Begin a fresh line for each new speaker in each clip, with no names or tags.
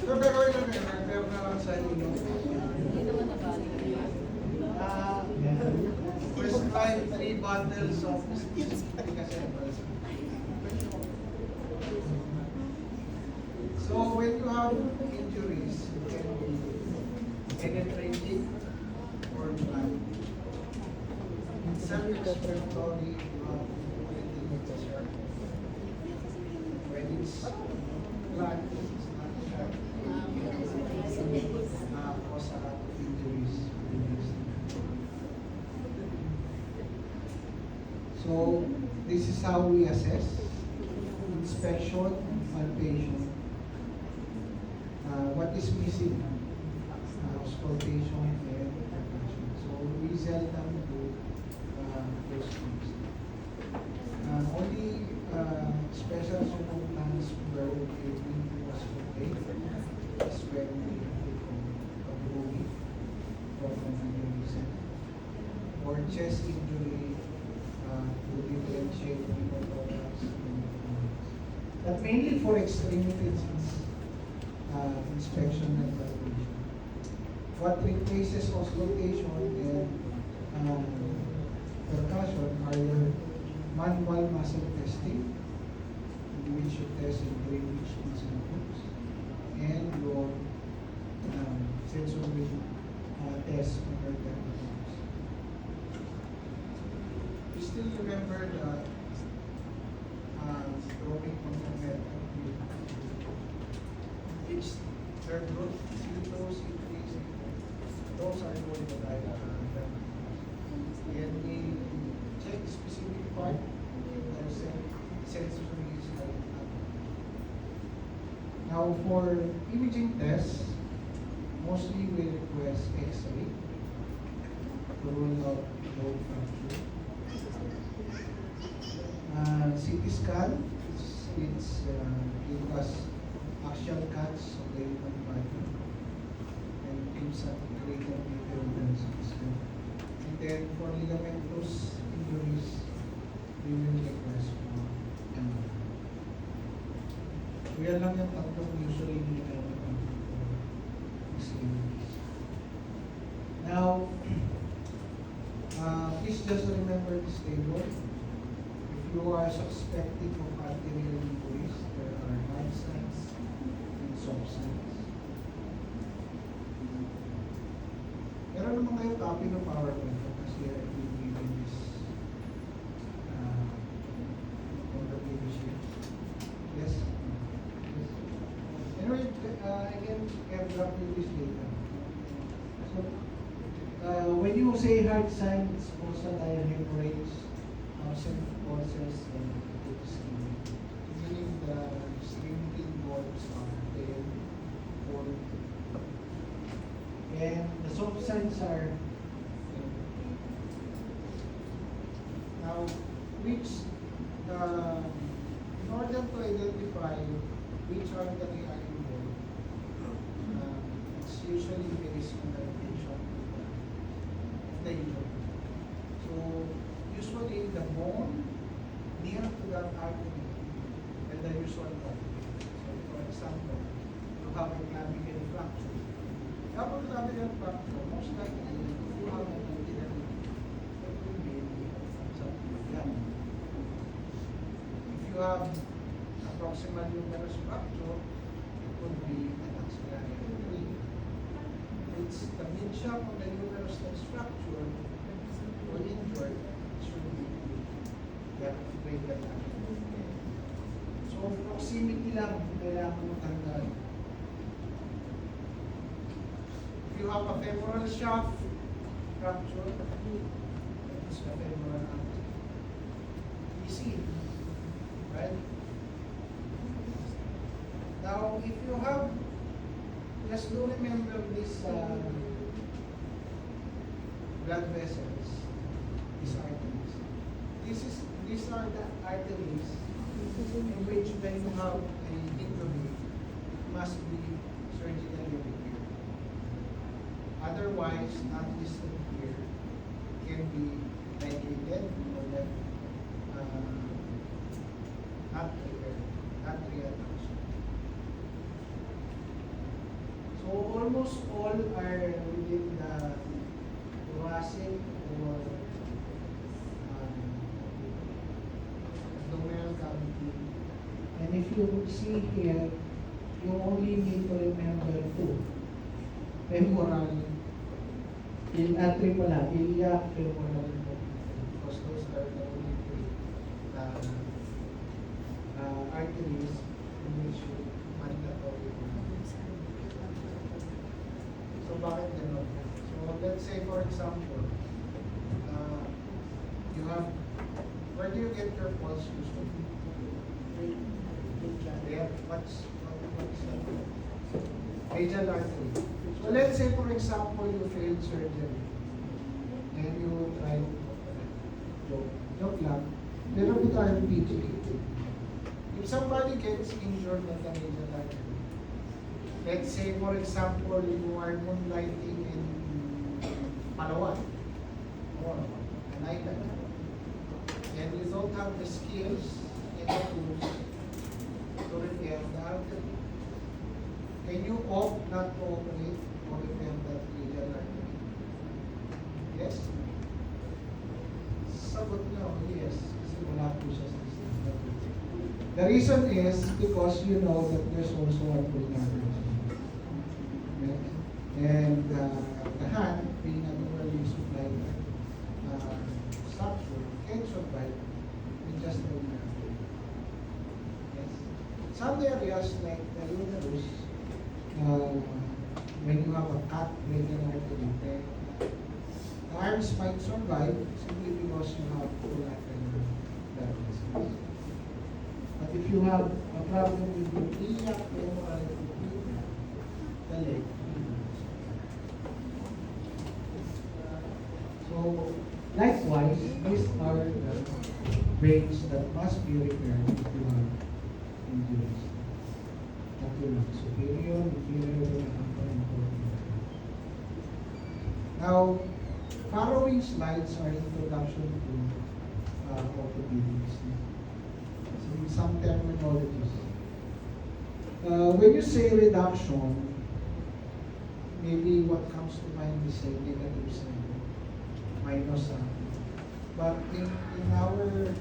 So, gagawin namin, repair na lang sa inyo. First time, 3 bottles of Picacetas. So, when you have injuries, it can be penetrating or blood. Self-explanatory when it's blood, it's not sharp. Cause a lot of injuries. So, this is how we assess inspection, palpation. What is missing? Auscultation and percussion. So, we seldom do those things. Only special circumstance where we need to auscultate is when we perform a boogie from an aneurysm or chest injury to differentiate pneumothorax and pneumothorax. But mainly for extremities, inspection and palpation. What replaces auscultation and percussion are your manual muscle testing, in which you test and play which muscle groups, and your sensory test on your techniques. You still remember the drawing on the net? Each third group, see those increasing. Those are going to die. And we check specific part of sensory is like that. Now for imaging tests, mostly we request X-ray to rule out bone fracture. CT scan, it's give us axial cuts of the human body and gives a greater detail than CT scan. And then for ligamentous injuries, we will request for MRI. So yan lang yung tatlong usually nilalaman for injuries. Now, please just remember this table. If you are suspecting of arterial injuries, there are hard signs and soft signs. Meron naman kayo copy ng PowerPoint kasi I will give you this on the previous year. Yes? Yes. Anyway, I can drop you this data. So, when you say hard signs, also hemorrhage, absent forces, and ischemic, meaning the ischemic bones are dead or and the soft signs are now which in order to identify which are the reactive it's usually very similar tension of the injury. So usually the bone near to the artery and the usual bone. So for example, you have a clavicle fracture. Kapag clavicle fracture, most likely you have an anterior that will be something like that. If you have a proximal humerus fracture, it could be an axillary injury. It's the mid-shaft of the humerus that's fractured or injured, it should be that greater than. So proximity lang kailangan mo tanggal. If you have a femoral shaft fracture, it's the femoral artery. Easy, right? Now, if you have, just do remember this blood vessels, these arteries. These are the arteries in which when you have an injury, it must be surgically repaired. Otherwise, not listed here can be ligated or left not repaired, not reattached. almost all are within the thoracic or abdominal cavity. And if you see here, you only need to remember two. Femoral, iliac, femoral, because those are the only three arteries in which you mandatory. So bakit ganun? So let's say for example, you have, where do you get your pulse usually? Yeah, what's radial artery. So let's say for example you failed surgery and you try joke lang, pero ito tayo PG. If somebody gets injured at the radial artery, let's say for example you are moonlighting in Palawan or an island, and you don't have the skills and the tools to repair the artery. Can you opt not to operate or repair that radial artery? Yes? Sagot nyo, yes. Kasi wala po siya sa system. The reason is because you know that there's also a pulmonary. Yes? And the hand, being an overly supplied structure, can survive with just the artery. Yes? Some areas like the uterus, when you have a cut radial artery, the arms might survive simply because you have full arterial blood vessels. But if you have a problem with the iliac femoral, the leg, so likewise, these are the veins that must be repaired if you have injuries. Superior, inferior, and now, following slides are introduction to orthopedics. So some terminologies. When you say reduction, maybe what comes to mind is a negative sign, minus sign. But in our world,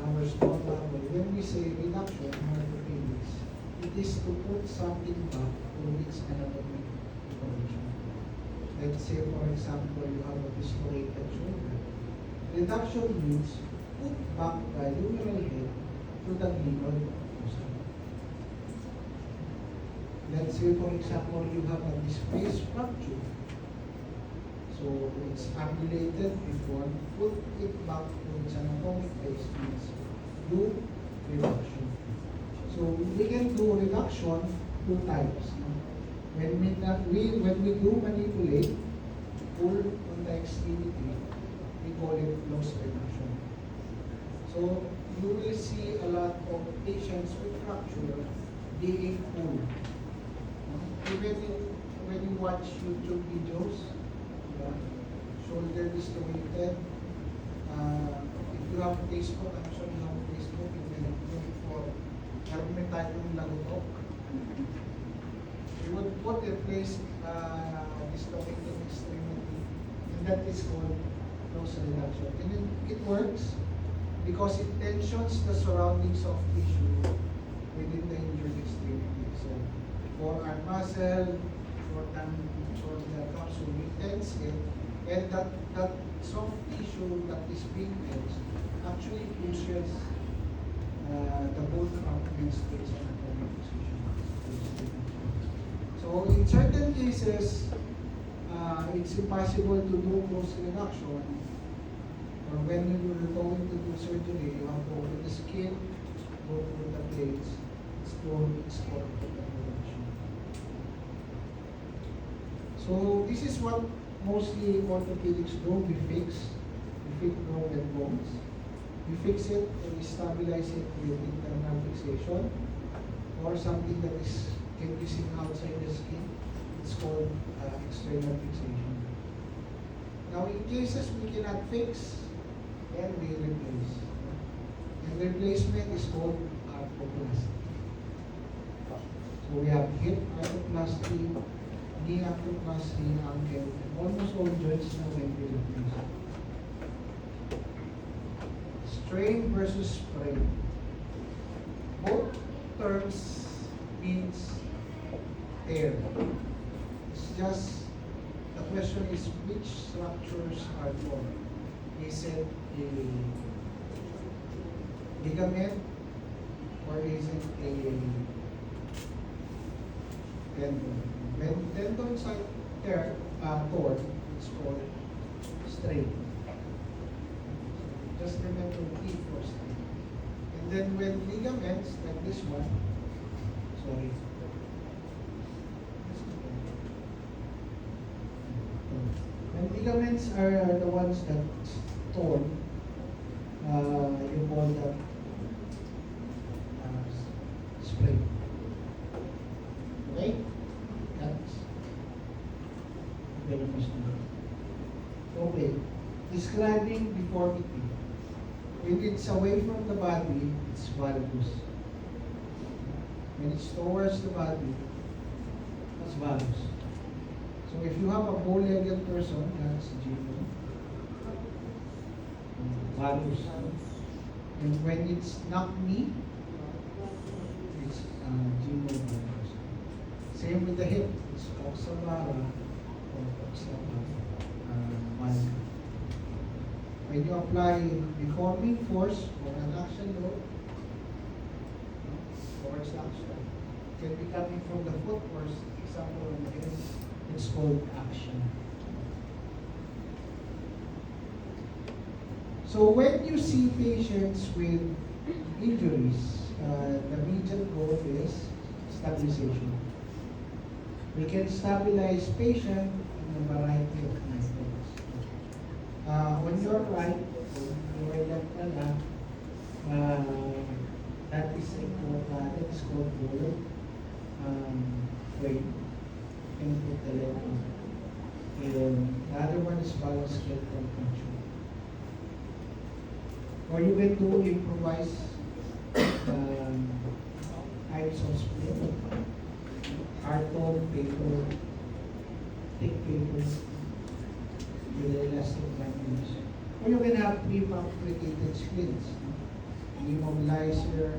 our small level, when we say reduction in orthopedics, it is to put something back to its anatomic position. Let's say, for example, you have a dislocated shoulder. Reduction means put back the humeral head to the glial fossa. Let's say, for example, you have a displaced fracture. So it's ambulated before, put it back to its anatomic place, means do reduction. So we can do reduction two types. When we do manipulate, pull on the extremity, we call it close reduction. So you will see a lot of patients with fracture being pulled. Even when you watch YouTube videos, shoulder dislocated. If you have Facebook, I'm sure you have Facebook, you can look for hermetizing lagutok. You would put a place dislocated extremity, and that is called close reduction. And it works because it tensions the surroundings of tissue within the injured extremity. So, forearm muscle, shoulder capsule, we tense it, and that soft tissue that is being tensed actually pushes the bone fragments to its anatomic position. So in certain cases, it's impossible to do close reduction. Or when you're going to do surgery, you have to open the skin, go through the plates, it's called reduction. So this is what mostly orthopedics do. We fix broken bones. We fix it and we stabilize it with internal fixation or something that can be seen outside the skin. It's called external fixation. Now in cases we cannot fix, then we replace. And replacement is called arthroplasty. So we have hip arthroplasty, knee arthroplasty, ankle, almost all joints now can be replaced. Strain versus sprain. Both terms means tear. It's just, the question is which structures are formed. Is it a ligament or is it a tendon? When tendons are torn, it's called strain. Just remember T for strain. And then when ligaments, like this one, sorry. When ligaments are the ones that torn, you call that sprain. Okay? That's very interesting. Okay. Describing deformity. When it's away from the body, it's valgus. When it's towards the body, it's valgus. So if you have a bow-legged person, that's gino. Valgus. And when it's not knee, it's gino valgus. Same with the hip, it's oxabara or oxabara. When you apply deforming force or an action load, towards action, it can be coming from the foot or example in the head, it's called action. So when you see patients with injuries, the major goal is stabilization. We can stabilize patient in a variety of methods. On your right, on your left pala, that is called roller frame. You can put the left one. And the other one is balance scale control. Or you can do improvise types of split, carton, paper, thick paper, with elastic bindings. Or you can have prefabricated splits, immobilizer,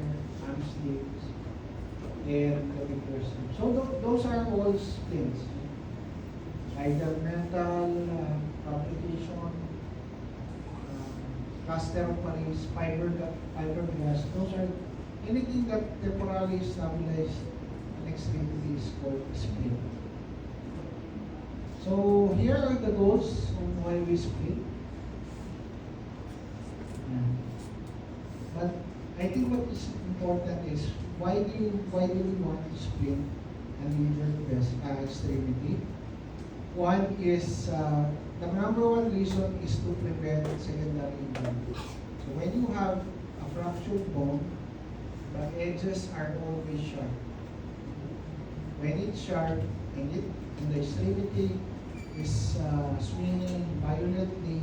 arm sleeves, and the so those are all splits. Either metal, fabrication, caster of Paris, fiberglass, those are anything that temporarily stabilizes an extremity is called split. So here are the goals on why we split. But I think what is important is why do we want to split an injured extremity? One is the number one reason is to prevent secondary injury. So when you have a fractured bone, the edges are always sharp. When it's sharp and the extremity is swinging violently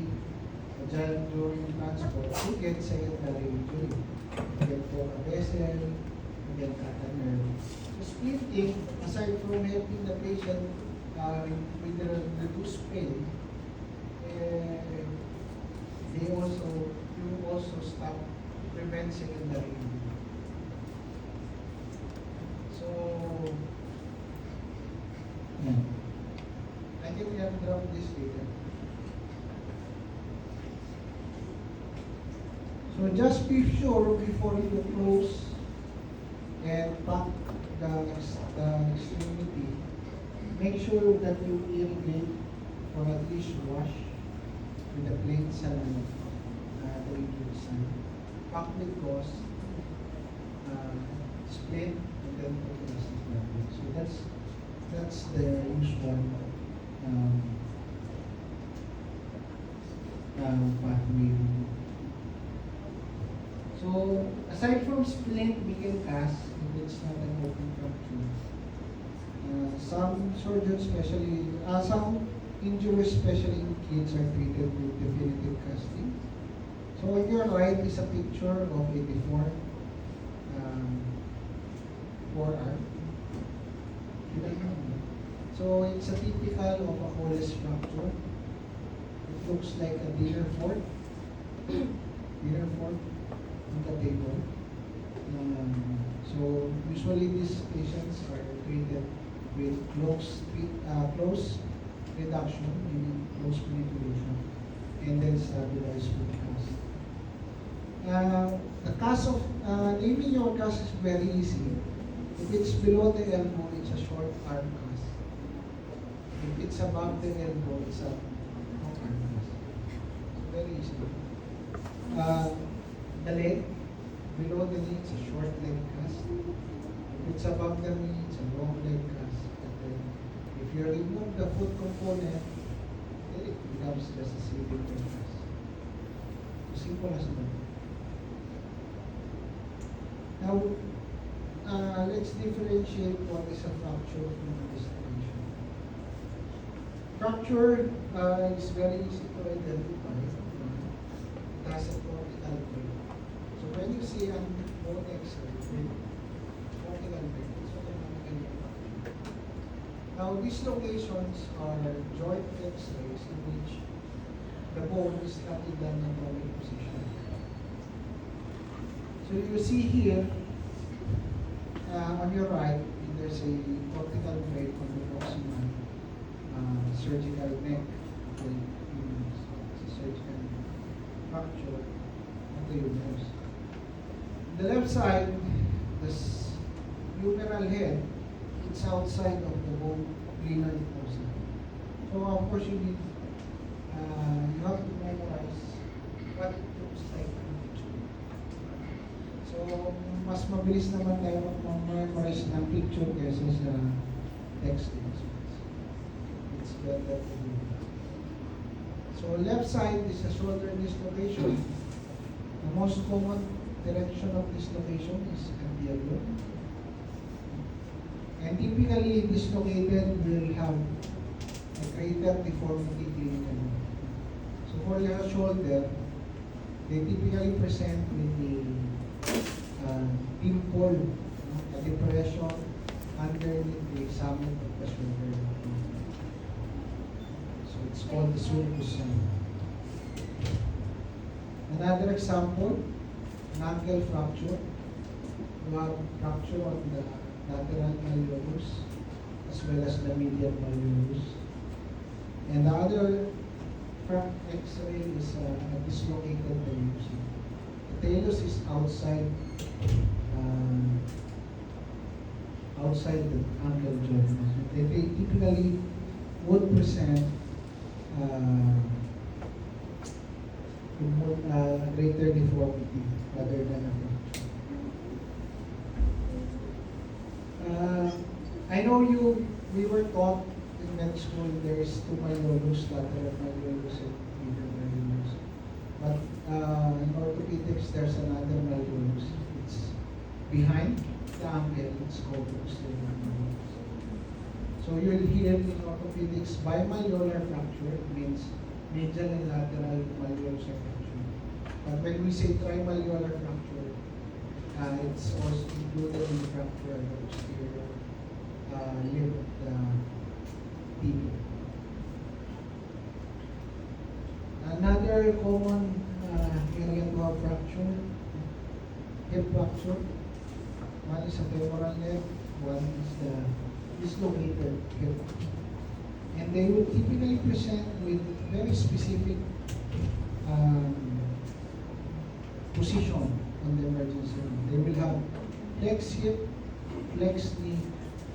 during transport, you get secondary injury. You get for a vessel, you get cut a nerve. So splitting, aside from helping the patient with the reduced pain, you also stop prevent secondary injury. So I think we have to drop this later. So just be sure before you close and pack the extremity, make sure that you irrigate or at least wash with the plain saline the injured side. Pack with gauze, split, and then put the elastic band. So that's the usual pathway. So aside from splint, we can cast if it's not an open fracture. Some surgeons, especially some injuries, especially in kids, are treated with definitive casting. So on your right is a picture of a deformed forearm. So it's a typical of a Colles fracture. It looks like a dinner fork on the table. So usually these patients are treated with close reduction, meaning close manipulation, and then stabilized with cast. The cast of naming your cast is very easy. If it's below the elbow, it's a short arm cast. If it's above the elbow, it's a long arm cast. So very easy. The leg, below the knee, it's a short leg cast. If it's above the knee, it's a long leg cast. And then, if you remove the foot component, then it becomes just a single leg cast. Simple as that. Now, let's differentiate what is a fracture from a dislocation. Fracture is very easy to identify. It has a cortical break. So when you see an bone X-ray with cortical break, it's automatically a fracture. Now, dislocations are joint X-rays in which the bone is not in the anatomic position. So you see here, on your right, there's a cortical break on the proximal surgical neck. Okay, it's a surgical fracture of the humerus. The left side, the humeral head, it's outside of the bone plenary fossa. So of course you have to memorize what it looks like. So, mas mabilis naman tayo mag-memorize ng picture kaysa sa text. It's better to do that. So, left side is a shoulder dislocation. The most common direction of dislocation is anterior. And typically, dislocated will have a greater deformity clinically. So, for the shoulder, they typically present with the pimple, a depression underneath the summit of the shoulder. So it's called the sulcus sign. Another example, knuckle fracture. You have fracture on the lateral malleolus as well as the medial malleolus. And the other front X-ray is a dislocated talus. The talus is outside the ankle joint. They typically would present a greater deformity rather than a fracture. I know we were taught in med school there's two malleolus, lateral malleolus and medial malleolus. But in orthopedics, there's another malleolus. It's behind the ankle. It's called posterior malleolus. So you'll hear in orthopedics bimalleolar fracture means medial and lateral malleolus fracture. But when we say trimalleolar fracture, it's also included in the fracture of the posterior lip of the tibia. Another common area to have fracture, hip fracture. One is a femoral neck, one is the dislocated hip. And they will typically present with very specific position on the emergency room. They will have flex hip, flex knee,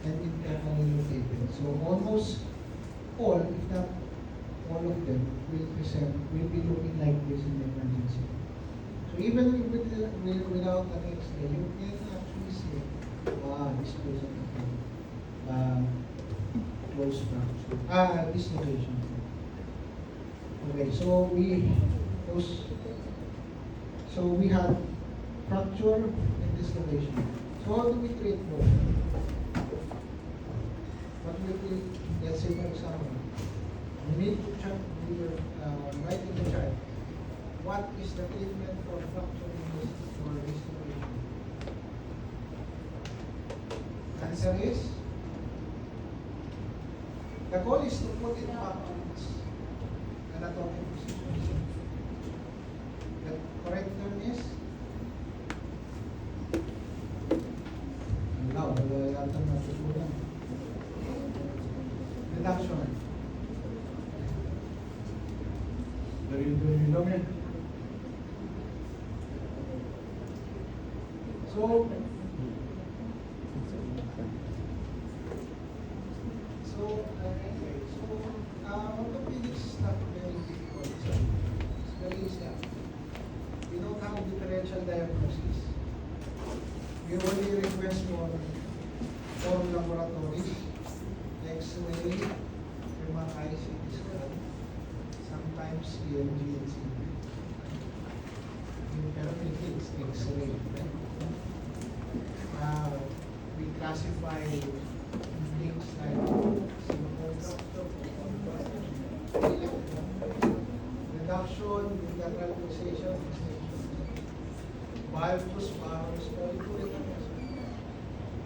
and internally rotated. So almost all, if not all of them, will be looking like this in the emergency. So even without an X-ray, you can actually see, this person has close fracture, dislocation. Okay, so we have fracture and dislocation. So how do we treat both? What we treat, let's say for example, you need to check write in the chart. What is the treatment for fracture or dislocation? Answer is The goal is to put it back to its anatomic position. The correct term is wala yata natutunan. Reduction. Very long yan. So, orthopedics is not very difficult. It's very easy. We don't have differential diagnosis. We only request for laboratories, X-ray, MRI, CT scan, sometimes EMG and CT. Pero it's X-ray. We classify things like reduction, lateral fixation, valgus, varus,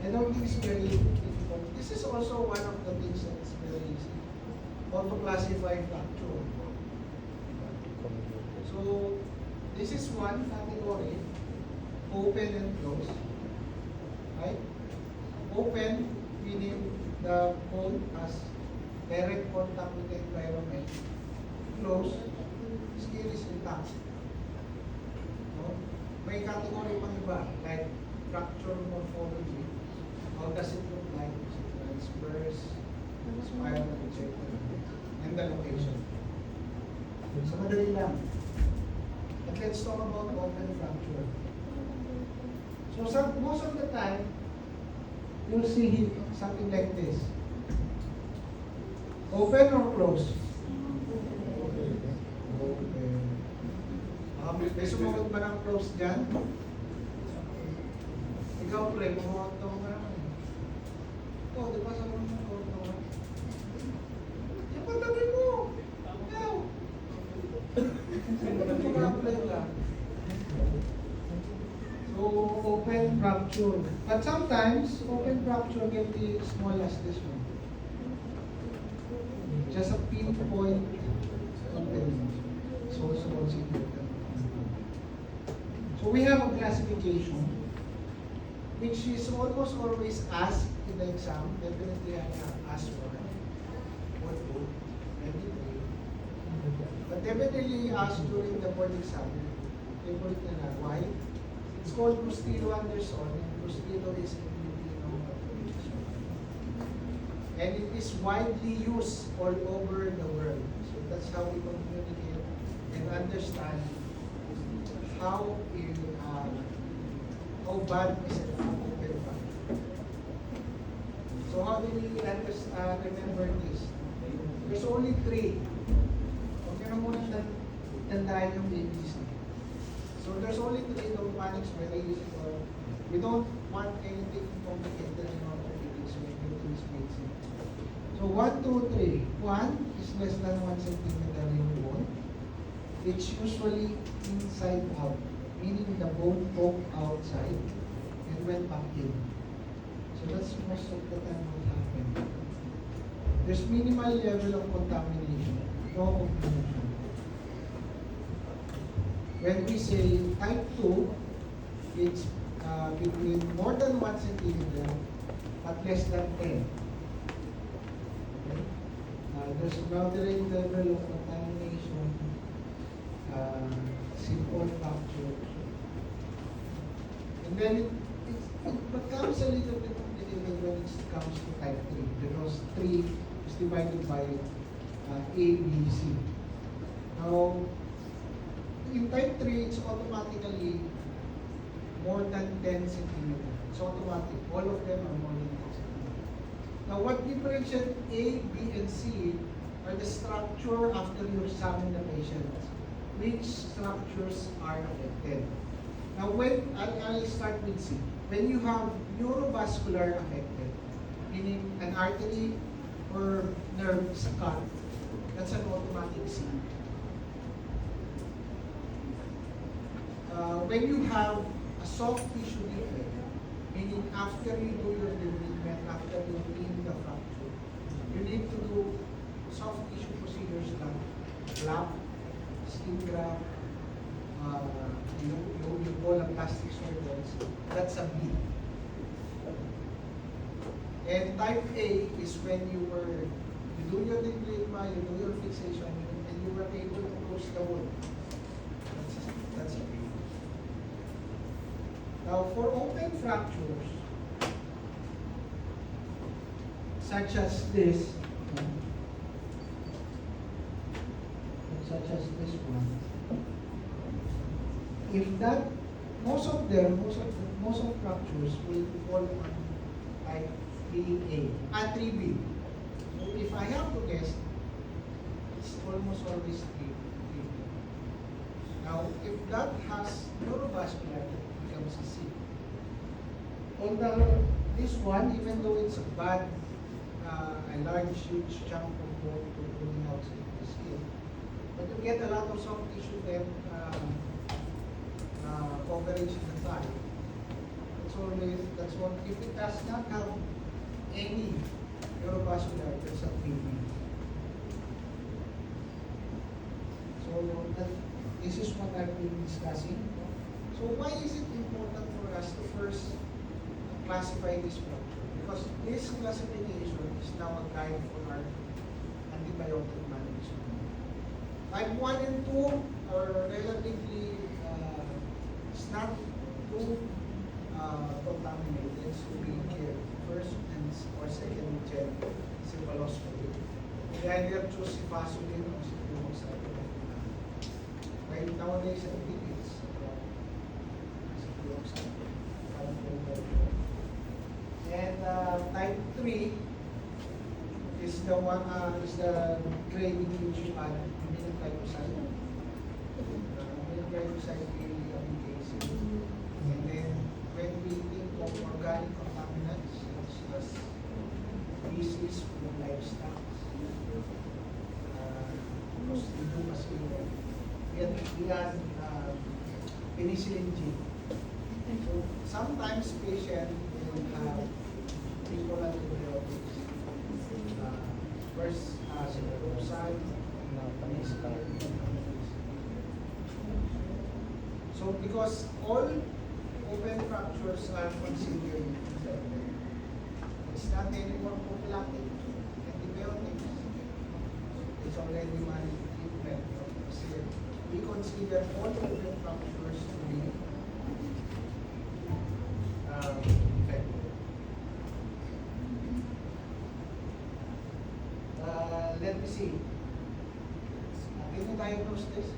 I don't think it's very difficult. This is also one of the things that's very easy. How to classify fracture. So, this is one category, open and close. Right? Open, meaning the bone has direct contact with the environment. Close, skin is intact. No? May category pang iba, like fracture morphology. How does it look like? Transverse, spiral, etc. And the location. So, madali lang. But let's talk about open fracture. So, most of the time, you'll see something like this. Open or close? Open. May sumunod ba ng close dyan? Ikaw, pre, mumuha ito nga. Ito, di ba sabi mo ito? Yung patabi mo! Ikaw! Sino ba ito nga, pre, lang? So, open fracture. But sometimes, open fracture can be small as this one. Just a pinpoint opening. It's also considered. So, we have a classification which is almost always asked in the exam. Definitely I have asked for it. What to? Everything. But definitely asked during the board exam. Favorite nila. Why? It's called Bustillo-Anderson, and Bustillo is a Filipino application. And it is widely used all over the world. So that's how we communicate and understand how bad is an open fracture. So how do we remember this? There's only three. Huwag nyo na muna tandaan yung ABC. So there's only three. Don't panic, very easy. We don't want anything complicated in orthopedics, so we do things basic. So 1, 2, 3. 1 is less than 1 centimeter in bone. It's usually inside out, meaning the bone poked outside and went back in. So that's most of the time what happens. There's minimal level of contamination, no contamination. When we say type 2, it's between more than 1 centimeter but less than 10. Okay? There's moderate level of contamination, simple fracture. And then it becomes a little bit complicated when it comes to type 3 because 3 is divided by A, B, C. Now, in type 3, it's automatically more than 10 centimeters. It's automatic. All of them are more than 10 centimeters. Now, what differentiates A, B, and C are the structure after you examine the patient. Which structures are affected? Now, I'll start with C. When you have neurovascular affected, meaning an artery or nerve is cut, that's an automatic C. When you have a soft tissue defect, meaning after you do your debridement, after you clean the fracture, you need to do That's a B. And type A is when you do your diploma, you do your fixation, and you were able to close the wound. That's a B. Now, for open fractures, such as this, one, if that, most of fractures will fall on type 3A, 3B. So if I have to guess, it's almost always 3B. Now, if that has neurovascular, it becomes a C. Although this one, even though it's a bad, a large, huge chunk of bone pulling outside the skin, but you get a lot of soft tissue then coverage in the thigh. That's one. If it does not have any neurovascular, that's a PV. So this is what I've been discussing. So why is it important for us to first classify this fracture? Because this classification is now a guide for our antibiotic management. Type 1 and 2 are relatively, it's not too contaminated, so we care first or second gen cephalosporin. We either choose cefazolin or cephalosporin. Right nowadays, I think it's cephalosporin. And type 3 is the one, is the grading which you add aminoglycoside. Aminoglycoside application. And then when we think of organic contaminants, such as feces from livestock, Clostridium bacillus, we add penicillin G. So sometimes patient will have equal antibiotics. First, cephalosporin, penicillin. So because all open fractures are considered infected, it's not anymore prophylactic antibiotics. It's already managed treatment. We consider all open fractures to be infected. Let me see. Can you diagnose this?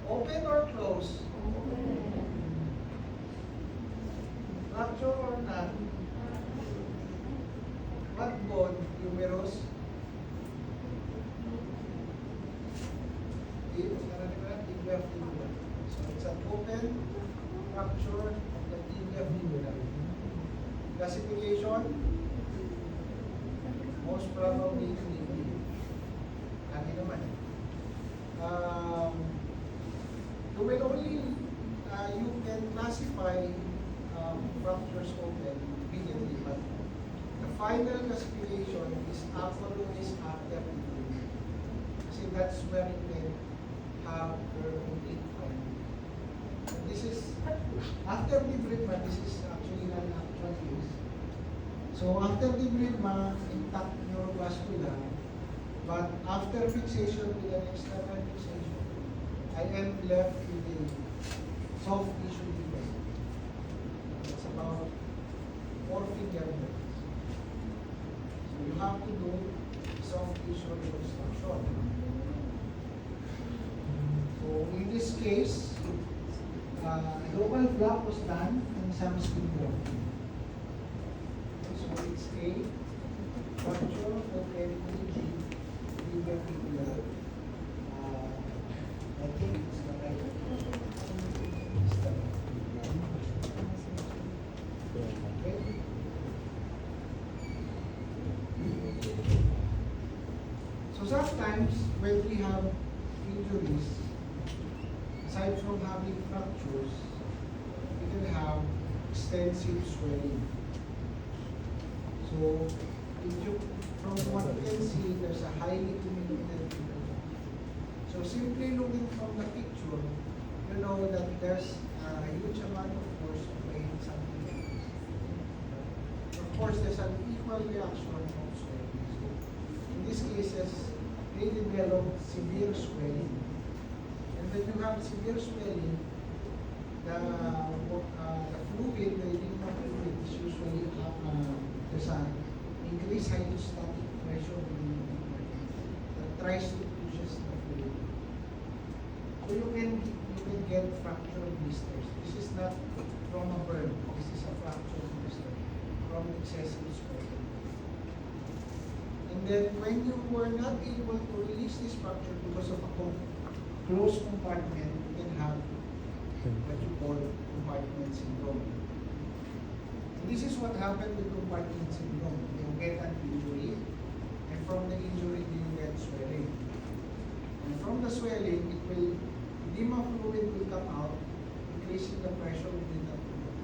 Open or close? Fracture or not? What bone? Humerus? Tibia fibula. So it's an open fracture of the tibia fibula. Classification? Most probably clinical. Lagi naman. You will only, you can classify fractures open immediately, but the final classification is always after debridement. Kasi that's where you can have your complete finding. This is, after debridement, this is actually an actual case. So after debridement, intact neurovascular, but after fixation with an external fixation, I am left with a soft tissue defect. It's about 4 fingernails. So you have to do soft tissue reconstruction. So in this case, local flap was done and some skin grafting. So it's a fracture of LPG, tibia fibula. I think it's the right. Okay. So sometimes when we have injuries, aside from having fractures, we can have extensive swelling. So if you, from what you can see, there's a highly communicated figure. So simply looking from the picture, you know that there's a huge amount of force playing something like this. Of course, there's an equal reaction also. In these cases, they develop severe swelling. And when you have severe swelling, the fluid, the lymph fluid is usually there's an increased hydrostatic pressure within the liver that tries to pushes the fluid. So you can get fracture blisters. This is not from a burn. This is a fracture blister from excessive swelling. And then when you were not able to release this fracture because of a closed compartment, you can have what you call compartment syndrome. And this is what happened with compartment syndrome. You get an injury, and from the injury you get swelling. And from the swelling, edema fluid will come out, increasing the pressure within the fluid.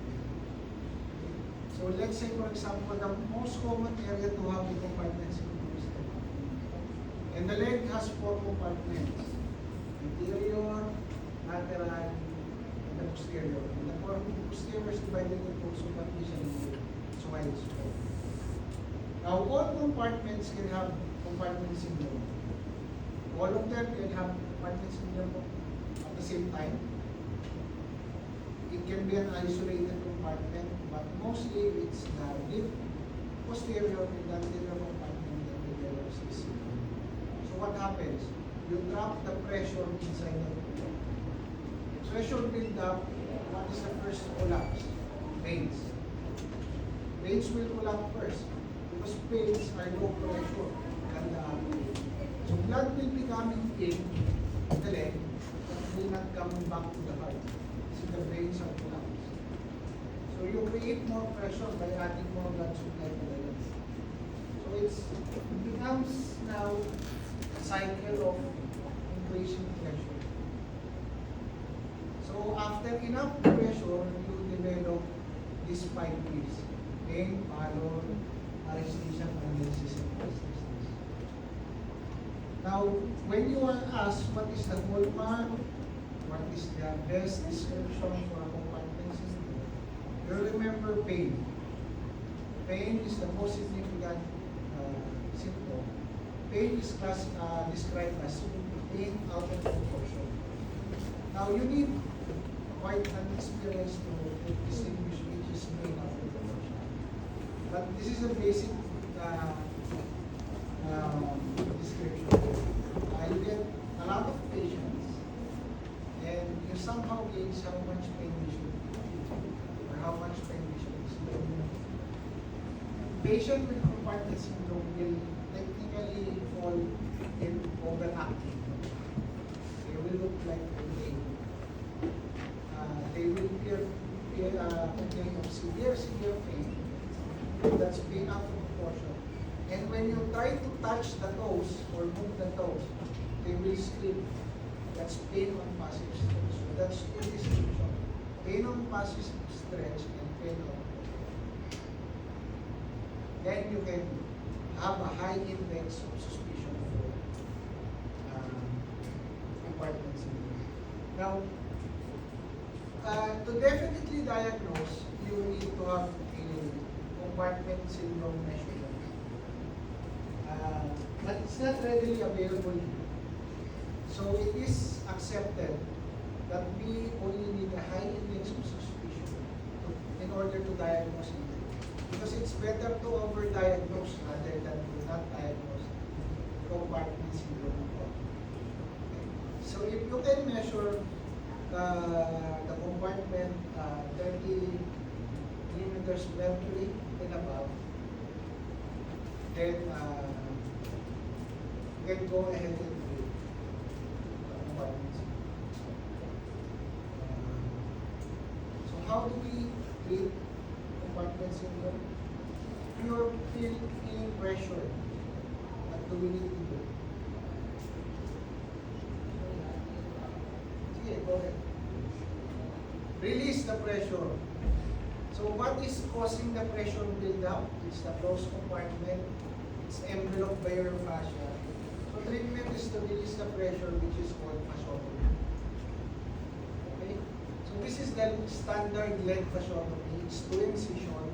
So let's say, for example, the most common area to have a compartment syndrome is the back. And the leg has 4 compartments: anterior, lateral, the posterior. And the posterior is divided into superficial and middle. So why it's four. Now, all compartments can have compartment syndrome. All of them can have compartment syndrome at the same time. It can be an isolated compartment, but mostly it's the mid posterior and the anterior compartment that develops this syndrome. So what happens? You drop the pressure inside the fluid. Pressure build up. What is the first collapse? Veins. Veins will collapse first because veins are low pressure than the artery. So blood will be coming in the leg, but will not coming back to the heart. So the veins are collapsed. So you create more pressure by adding more blood supply to the leg. So it becomes now a cycle of increasing pressure. So after enough pressure, you develop these 5 P's: pain, pallor, paresthesia, paralysis, and paresthesis. Now, when you are asked what is the hallmark, what is the best description for a compartment syndrome, you remember pain. Pain is the most significant symptom. Pain is described as pain out of proportion. Now, you need quite an experience to distinguish which is pain out of proportion. But this is a basic description. You get a lot of patients, and you somehow gauge how much pain you should or how much pain you should experience. Patient with compartment syndrome will technically fall in overacting. They will look like they will complain of severe pain. That's pain out of proportion. And when you try to touch the toes or move the toes, they will scream. That's pain on passive stretch. So that's 2 descriptions: pain on passive stretch and pain on proportion. Then you can have a high index of suspicion for compartment syndrome. Now, to definitely diagnose, you need to have a compartment syndrome measurement. But it's not readily available here. So it is accepted that we only need a high index of suspicion in order to diagnose it. Because it's better to overdiagnose rather than to not diagnose compartment syndrome. Okay. So if you can measure the compartment 30 millimeters mercury and above, then you can go ahead and do compartment syndrome. So how do we treat compartment syndrome? You're feeling pressure. What do we need to do? Okay, go ahead. Release the pressure. So what is causing the pressure build-up? It's the closed compartment. It's enveloped by your fascia. So treatment is to release the pressure, which is called fasciotomy. Okay? So this is the standard leg fasciotomy. It's 2 incision,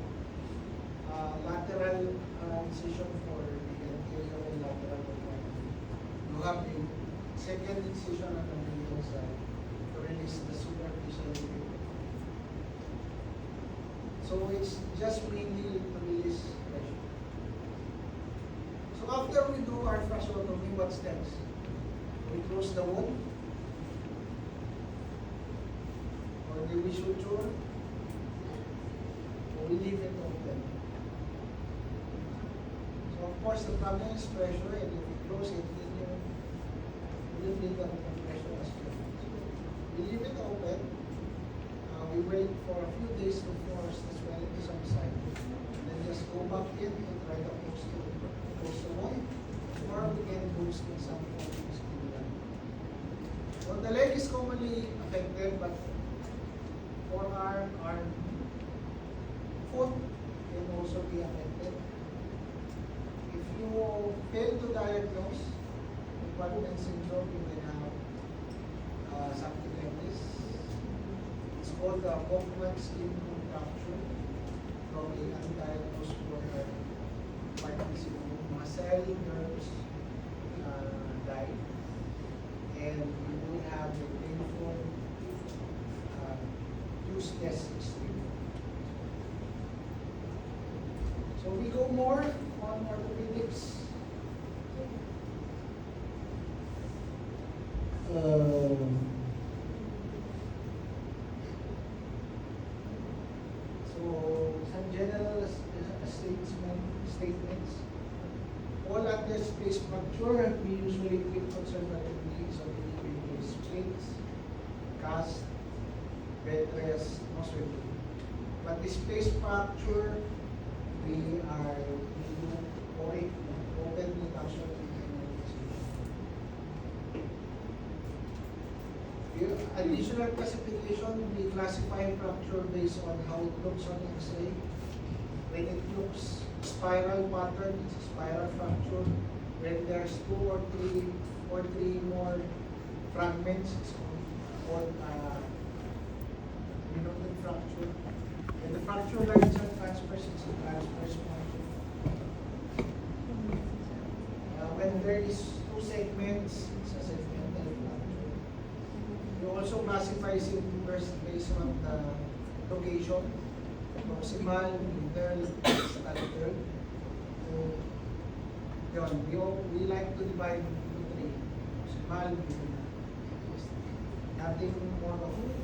lateral incision for the anterior and lateral compartment. You have a second incision on the medial side to release the superficial ligament. So it's just mainly to release pressure. So after we do our fasciotomy, what's next? We close the wound, or do we suture, or we leave it open. So of course the problem is pressure, and if we close it, then you will build up the pressure as well. So we leave it open. We wait for a few days to force the swelling to subside. Then just go back in and try to close the wound, or we can boost in some form of stimuli. So the leg is commonly affected, but forearm, arm, foot can also be affected. If you fail to diagnose Wadman syndrome, you can have something like this. It's called the Bowman skin contracture from a undiagnosed coronary artery syndrome. Mga selling nerves die, and you will have a painful useless extreme. So we go more on orthopedics. So some general statements. All under space fracture, we usually treat conservatively, so we replace plates, cast, bed rest, no surgery. But the space fracture, we do open reduction in additional classification, we classify fracture based on how it looks on X-ray. When it looks spiral pattern, it's a spiral fracture. When there's 2 or 3 more fragments, it's called minute fracture. And the fracture lines are transverse, it's a transverse fracture. When there is 2 segments, it's a segmental fracture. You also classify symptoms based on the location, proximal, middle, distal. We like to divide into 3. Proximal, middle. Nothing more of it.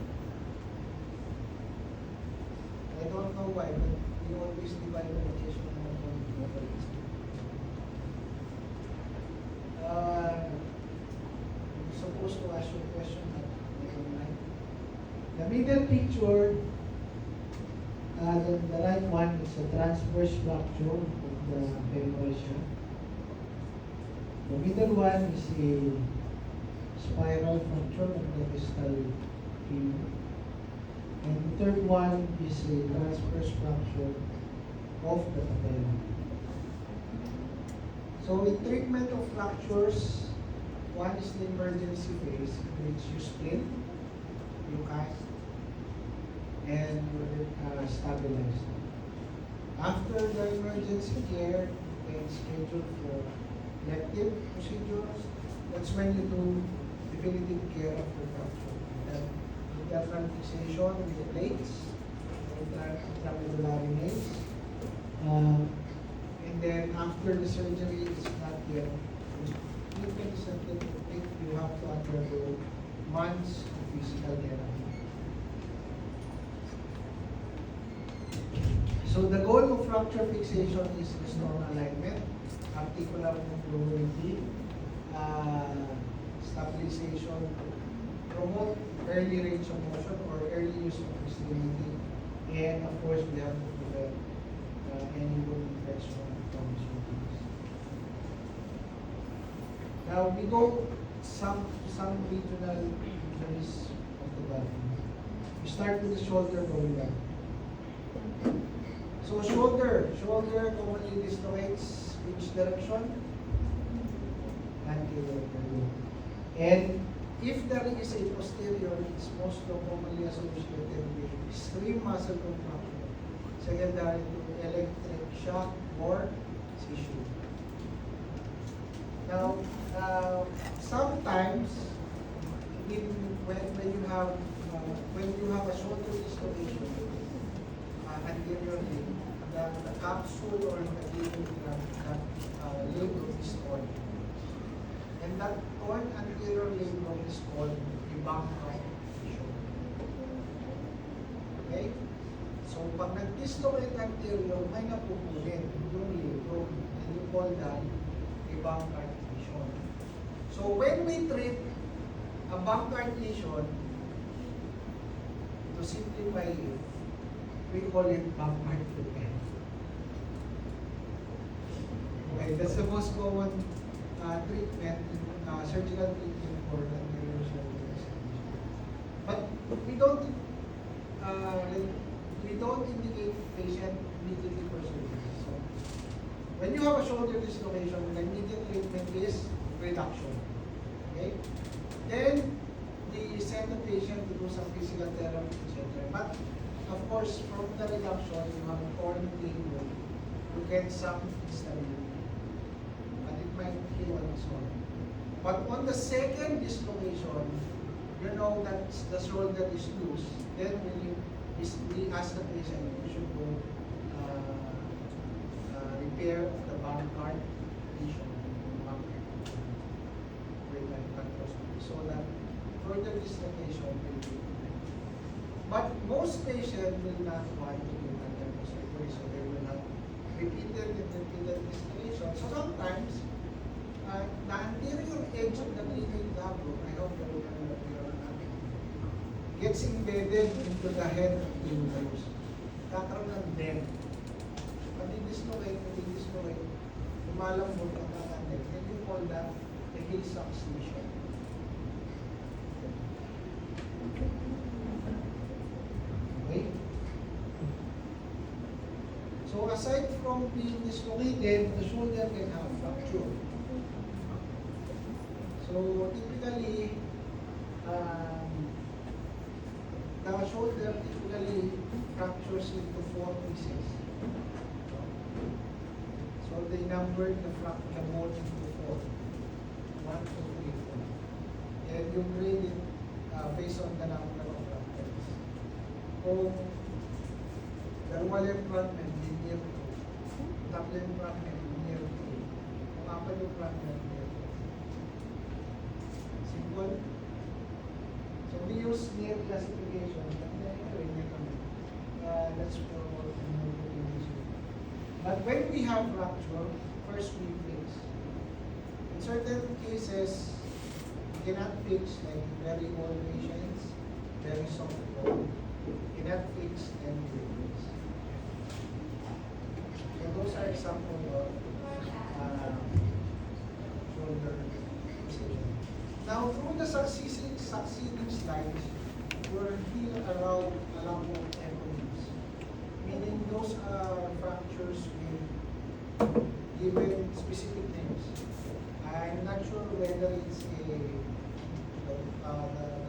I don't know why, but we always divide the location into 3. I'm supposed to ask you a question, but never mind. The middle picture, the right one is a transverse fracture of the femoral shaft. The middle one is a spiral fracture of the distal femur. And the third one is a transverse fracture of the patella. So in treatment of fractures, one is the emergency phase, in which you splint, you cast, and you stabilize. After the emergency care, you can schedule for elective procedures. That's when you do definitive care of the fracture. Lateral fixation with the plates, intramedullary nails. And then after the surgery, it's not yet. You can settle it. You have to undergo months of physical therapy. So the goal of fracture fixation is restore alignment, articular congruity, stabilization, promote early range of motion or early use of extremity, and of course we have to prevent any wound infection from surgeries. Now we go some regional injuries of the body. We start with the shoulder going down. So shoulder commonly dislocates which direction? Anterior. And if there is a posterior, it's most commonly associated with extreme muscle contraction, secondary to electric shock or seizure. Now, sometimes when you have a shoulder dislocation anteriorly, the capsule or the labrum is torn. And that torn anterior labrum is called the bankrupt tissue. Okay? So, pag nag-dislocate anterior, may napupulin yung labrum. And you call that a bankrupt tissue. So, when we treat a bankrupt lesion, to simplify it, we call it bankrupt repair. Okay, that's the most common treatment, surgical treatment for anterior shoulder dislocation. But we don't indicate patient immediately for surgery. So, when you have a shoulder dislocation, the immediate treatment is reduction. Okay? Then we send the patient to do some physical therapy, etc. But of course, from the reduction, you have a torn labrum, you get some instability. But it might heal on its own. But on the second dislocation, you know that the shoulder is loose. Then we ask the patient, you should go repair the bankrupt tissue, with an arthroscopy, so that further dislocation will be prevented. But most patients will not want to do an arthroscopy, so they will have repeated dislocation. So sometimes, the anterior edge of the bleeding labrum, I hope you will appear on that, gets embedded into the head of the uterus. Kakaroon ng dent. Pag-dislocate, lumalambot ang kakandent. And you call that the Hill-Sachs lesion. Okay? So aside from being dislocated, the shoulder can have fracture. So typically, the shoulder typically fractures into 4 pieces. So they numbered the bone into 4. 1, 2, 3, 4. And you grade it based on the number of fractures. Kung dalawa yung fragment, linear 2. Tatlo yung fragment, linear 3. Kung apat yung fragment, linear 4. Simple. So we use near classification. That's for multiplication. But when we have fracture, first we fix. In certain cases, we cannot fix, like very old patients, very soft bone. Cannot fix and fix. So those are examples of shoulder position. Now, through the succeeding slides, we're here around along with echoes, meaning those are fractures with given specific names. I'm not sure whether it's the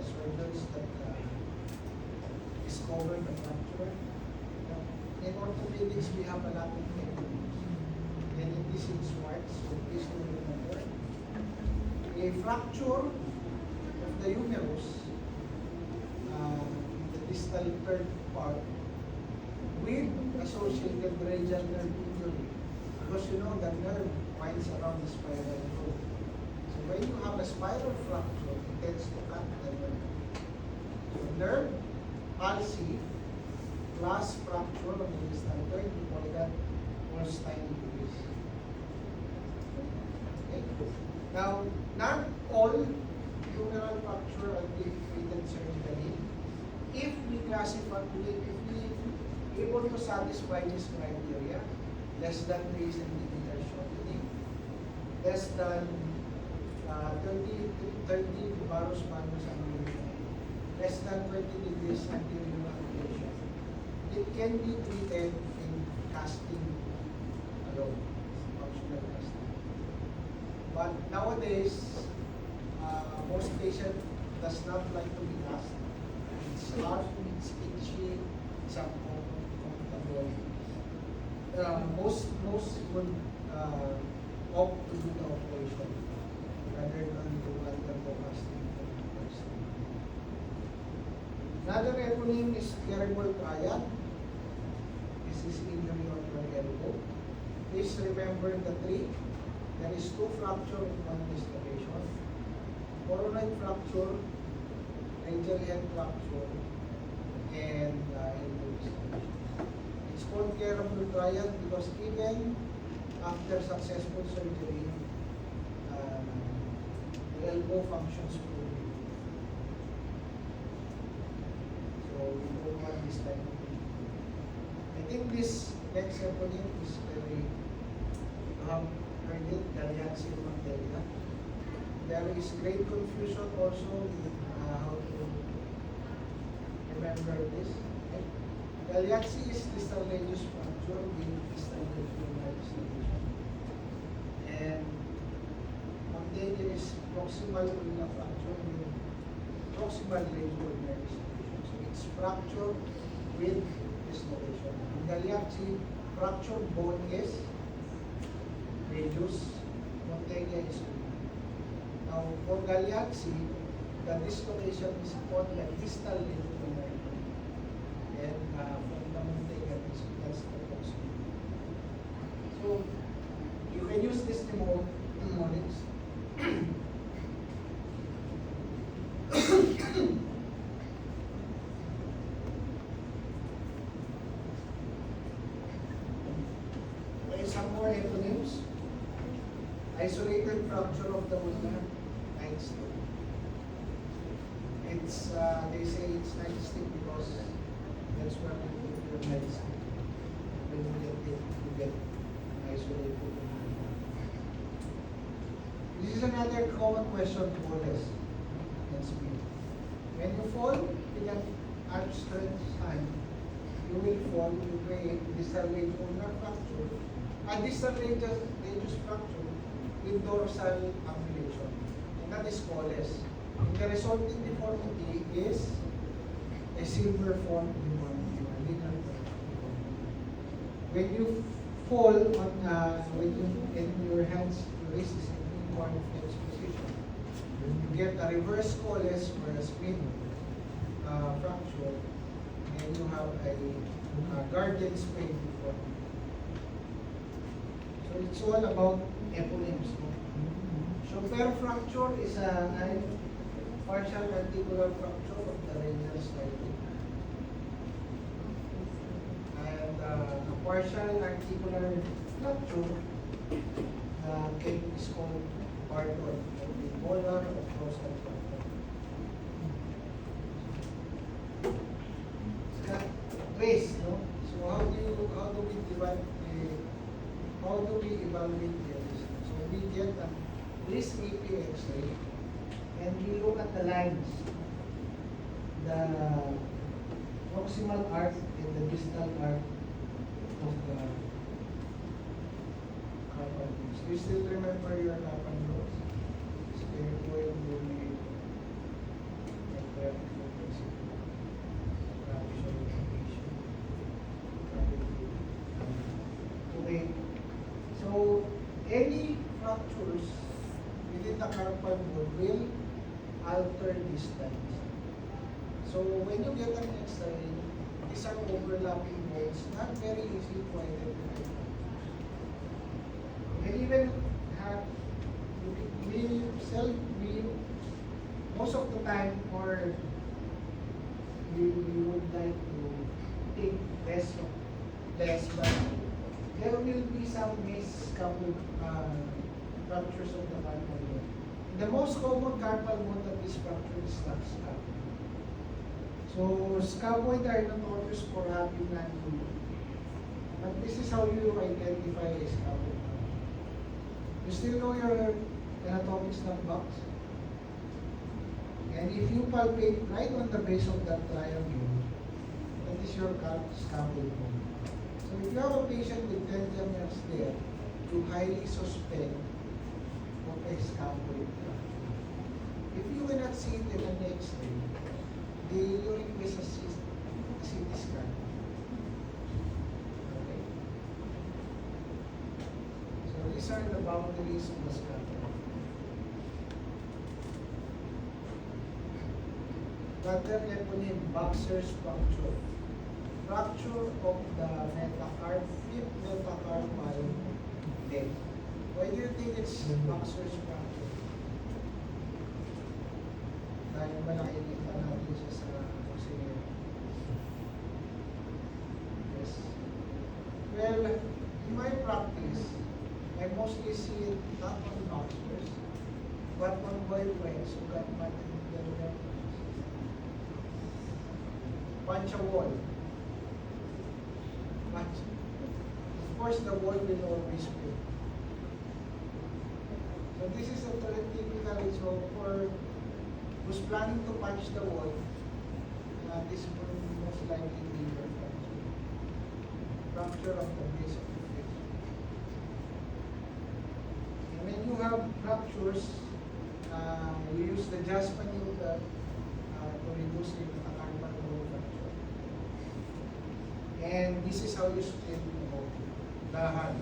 surgeons that discovered the fracture. In orthopedics, we have a lot of techniques. And in this is Schwartz, so please do remember. A fracture of the humerus, the distal third part, with associated radial nerve injury, because you know that nerve winds around the spiral road. So when you have a spiral fracture, it tends to cut the nerve. So nerve palsy plus fracture of the distal third, we call that Ornstein disease. Okay. Now, not all humeral fracture are being treated surgically. If we classify, if we able to satisfy this criteria, less than 3 centimeters shortening, less than 30 varus manus angulation, less than 20 degrees anterior angulation, it can be treated in casting alone, functional casting. But nowadays, most patients does not like to be cast. It's hard, it's itchy, it's uncomfortable. Most would opt to do the operation rather than to undergo casting. Another eponym is cerebral triad. This is injury on your elbow. Please remember the three. There is 2 fracture and 1 dislocation. Coronoid fracture, radial head fracture, and elbow dislocation. It's called cerebral triad because even after successful surgery, the elbow functions poorly. So we don't want this type of thing. I think this next eponym is very, you have heard it, Galeazzi Mantelia. There is great confusion also in how to remember this. Okay? Galeazzi is distal radius fracture with distal radius dislocation. And Mantelia is proximal ulnar fracture with proximal radius dislocation. So it's fracture with dislocation. In Galeazzi, fracture bone is radius, Mantelia is ulnar. Now, for Galeazzi, the dislocation is called the distal radius. And from the Mantelia, that's the proximal. So, you can use this mnemonics. Okay, some more eponyms. Isolated fracture of the ulnar. It's they say it's nightstick because that's where you put your medicine. When you get it, you get isolated. This is another common question for us. That's me. When you fall in an outstretched hand, you will fall, you create distal ulnar fracture. A distal radius fracture with dorsal ambulation. That is colles. And the resulting deformity is a silver form deformity. When you fall on, when you in your hands, your wrist is in uniform flex position, you get a reverse colles or a spin fracture, and you have a guardian sprain deformity. So it's all about eponyms. Chopper fracture is a partial articular fracture of the radial slightly. And a partial articular fracture is called part of the polar or dorsal fracture. Trace, no? So how do we evaluate this? So we get this AP X-ray, and we look at the lines, the proximal arc and the distal arc of the carpal bones. Do you still remember your carpal bones? Sphericoid, luminate, okay. So any fractures within the carpal bone will alter distance. So when you get an X-ray, these are overlapping bones, not very easy to identify. And even most of the time, or we would like to take less, but there will be some miscoupled fractures of the carpal bone. The most common carpal bone that is fractured is scapula. So scapuloid are notorious for having non-glue. But this is how you identify a scapula. You still know your anatomic snap box? And if you palpate right on the base of that triangle, That is your scapula bone. So if you have a patient with tenderness there, you highly suspect of a scapula fracture. If you cannot see it in an X-ray, you request a CT scan. Okay. So these are the boundaries of the scapula. Lateral eponym, Baxter's fracture. Fracture of the metacarp, fifth metacarpal leg. Why do you think it's Baxter's fracture? Dahil ba nakikita natin siya sa kusinero? Yes. Well, in my practice, I mostly see it not on boxers, but on boyfriends who got mad in their records. Punch a wall. Punch. Of course, the wall will always break. So this is a typical, so for who's planning to punch the wall, this will most likely be your fracture. Fracture of the base of the face. And when you have fractures, you use the Jasper Newton to reduce the metacarpal bone fracture. And this is how you split the bone. The hand.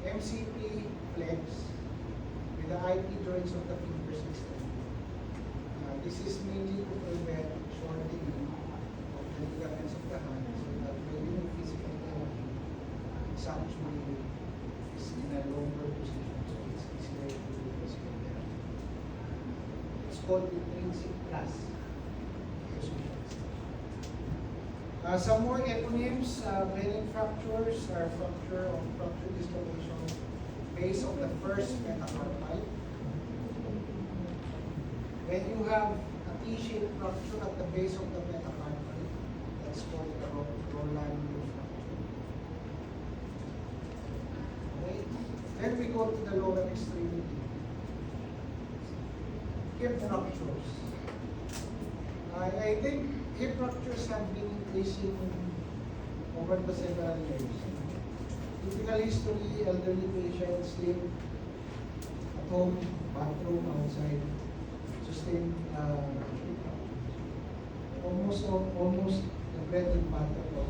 MCP flex with the IP joints of the finger system. This is mainly to prevent shortening of the ligaments of the hand, so that when you do physical therapy, it's actually in a longer position, so it's easier to do physical therapy. It's called intrinsic plus positions. Some more eponyms, Brennan fractures are fracture dislocation base of the first metacarpal. When you have a T-shaped fracture at the base of the metacarpal, that's called the Rolando fracture. Okay? Then we go to the lower extremity. Hip fractures. I think hip fractures have been increasing over the several years. Typical history, elderly patients live at home, bathroom, outside. Sustain almost the bread and butter of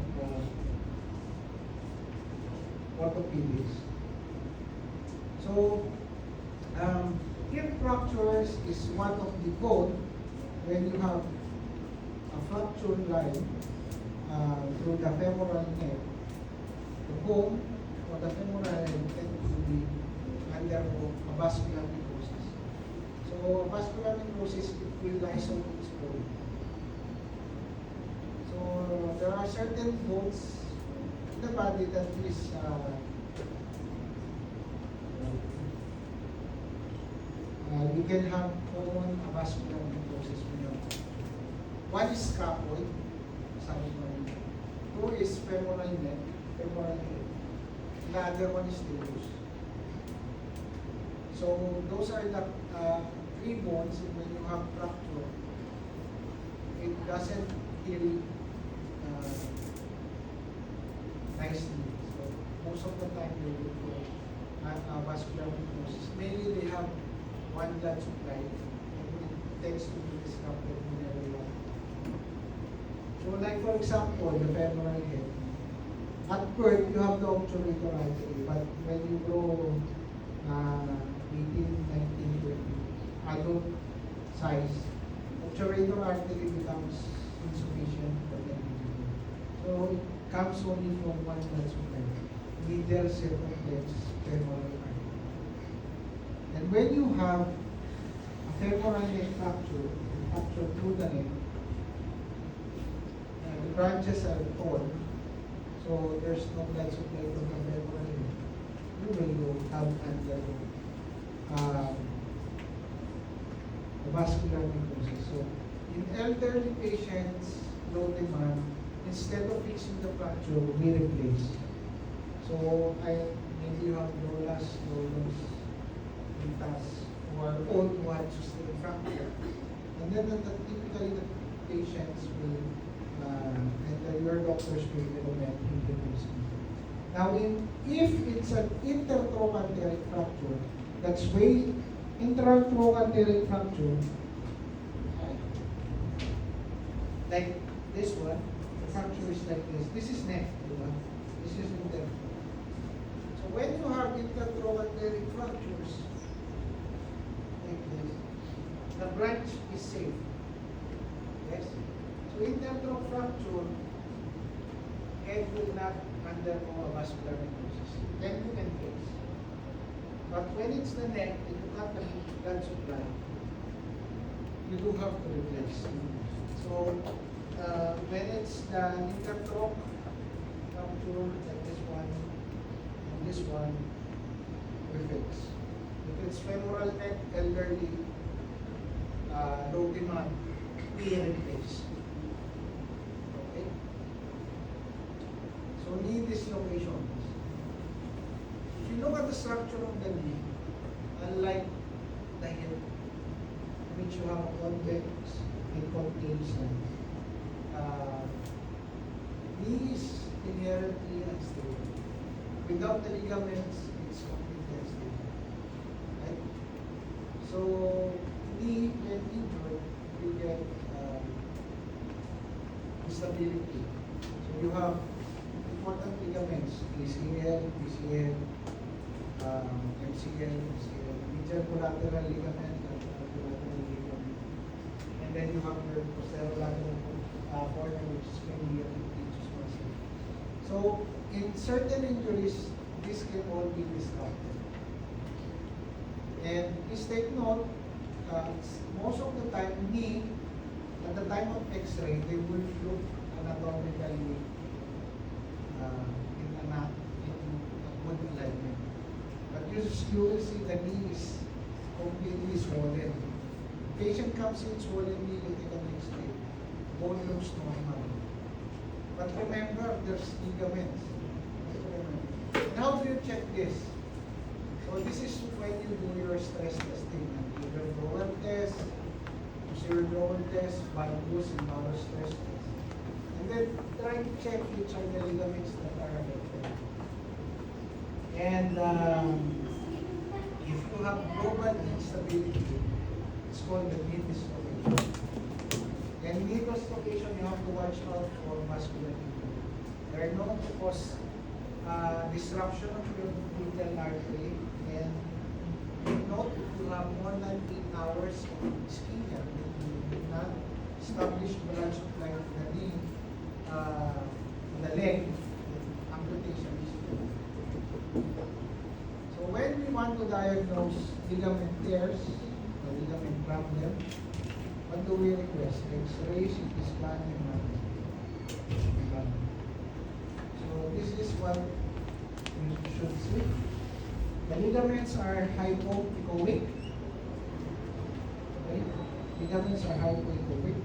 orthopedics. So hip fractures is one of the bone when you have a fractured line through the femoral neck. The bone or the femoral neck tend to be under a vascular necrosis. So vascular necrosis, it will isolate its bone. So there are certain bones in the body that is you can have common vascular necrosis. One is scaphoid, sabi ko rin. Two is femoral neck, femoral head. The other one is talus. So those are the three bones, and when you have fracture, it doesn't heal nicely. So most of the time they will go vascular necrosis. Mainly they have one blood supply, and it tends to be disrupted in every one. So like for example, the femoral head. At birth, you have the obturator artery, but when you grow 18, 19, 20, adult size, obturator artery becomes insufficient for them. So it comes only from one blood supply, middle circumflex femoral artery. And when you have a femoral neck fracture through the neck, the branches are torn, so there's no blood supply from the femoral neck. You will have under vascular necrosis. So in elderly patients, low demand, instead of fixing the fracture, we replace. So maybe you have Lolas, Vitas, or old who had sustained fracture. And then typically the patients will and your doctors will recommend intramuscular. Now, if it's an intertrochanteric fracture, that's way intertrochanteric fracture, like this one, the fracture is like this. This is neck, diba? This is inter. So when you have intertrochanteric fractures, like this, the branch is safe. Yes? So intertro fracture, head will not undergo a vascular necrosis. Then you can fix. But when it's the neck and you cut the blood supply, you do have to replace. So when it's the intertro fracture, like this one and this one, we fix. If it's femoral neck, elderly, low demand, we replace. Okay? So knee dislocations. If you look at the structure of the knee, unlike the hip, which you have a convex, it contains knee is inherently unstable. Without the ligaments, it's completely unstable. Right? So knee, when injured, you get instability. So you have important ligaments, ACL, PCL, MCL, MCL, medial collateral ligament, lateral collateral ligament, and then you have your posterolateral corner, which is medial trapezius muscle. So in certain injuries, this can all be disrupted. And please take note, most of the time, knee, at the time of X-ray, they will look anatomically in a good alignment. But you will see the knee is completely swollen. Patient comes in swollen knee, you take an X-ray, bone looks normal. But remember, there's ligaments. And how do you check this? So this is when you do your stress testing. Either Dower test, posterior Dower test, Balbus and Bauer stress test. And then try to check which are the ligaments that are affected. And if you have global instability, it's called the knee dislocation. And knee dislocation, you have to watch out for vascular injury. They are known to cause disruption of your medial artery, and note if you have more than 8 hours of ischemia, you do not establish blood supply to the knee, the leg, amputation is due. So when we want to diagnose ligament tears, the ligament problem, what do we request? X-ray, CT scan, and MRI. So this is what you should see. The ligaments are hypoechoic. Okay? Ligaments are hypoechoic.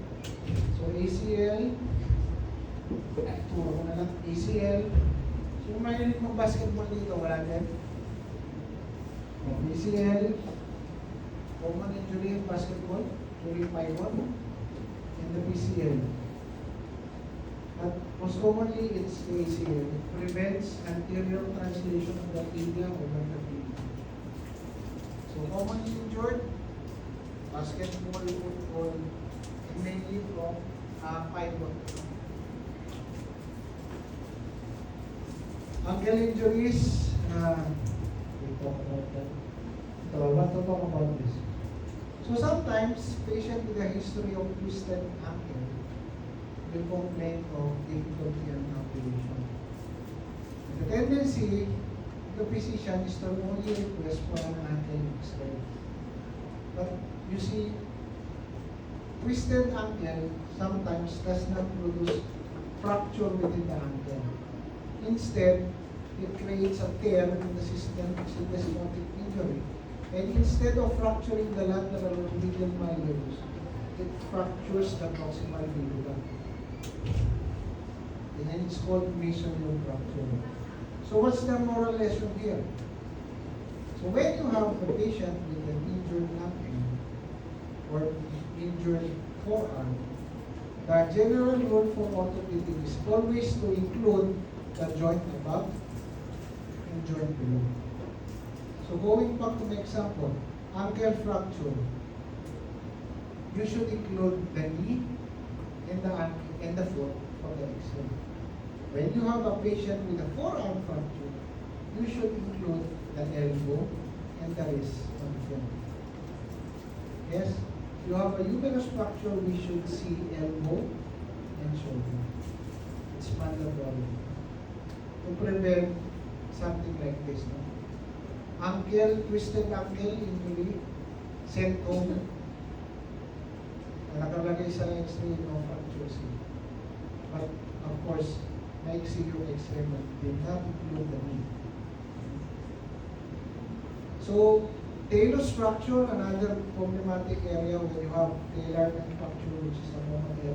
So ACL, turo ko na lang, ACL. So kung mayroon mong basketball dito, wala din. ACL, common injury in basketball, during pivot, and the PCL. But most commonly, it's the ACL. It prevents anterior translation of the tibia over the tibia. So commonly injured, basketball, football, and mainly from pivot. Ankle injuries, we'll talk about that. So I want to talk about this. So sometimes, patient with a history of twisted ankle will complain of difficulty in ambulation. The tendency of the physician is to only request for an ankle X-ray. But you see, twisted ankle sometimes does not produce fracture within the ankle. Instead, it creates a tear in the syndesmotic injury. And instead of fracturing the lateral or medial malleus, it fractures the proximal fibula. And then it's called Mason-Young fracture. So what's the moral lesson here? So when you have a patient with an injured ankle or injured forearm, The general rule for orthopedic is always to include the joint above and joint below. So going back to my example, ankle fracture, you should include the knee and the ankle and the foot for the X-ray. When you have a patient with a forearm fracture, you should include the elbow and the wrist on the film. Yes? If you have a humerus fracture, we should see elbow and shoulder. It's mandatory to prevent something like this. No? Ankle, twisted ankle injury, sent home. Nakalagay sa X-ray, no fractures. But of course, maiksi yung X-ray but did not include the knee. So, Taylor's fracture, another problematic area when you have talar neck fracture, which is a common area.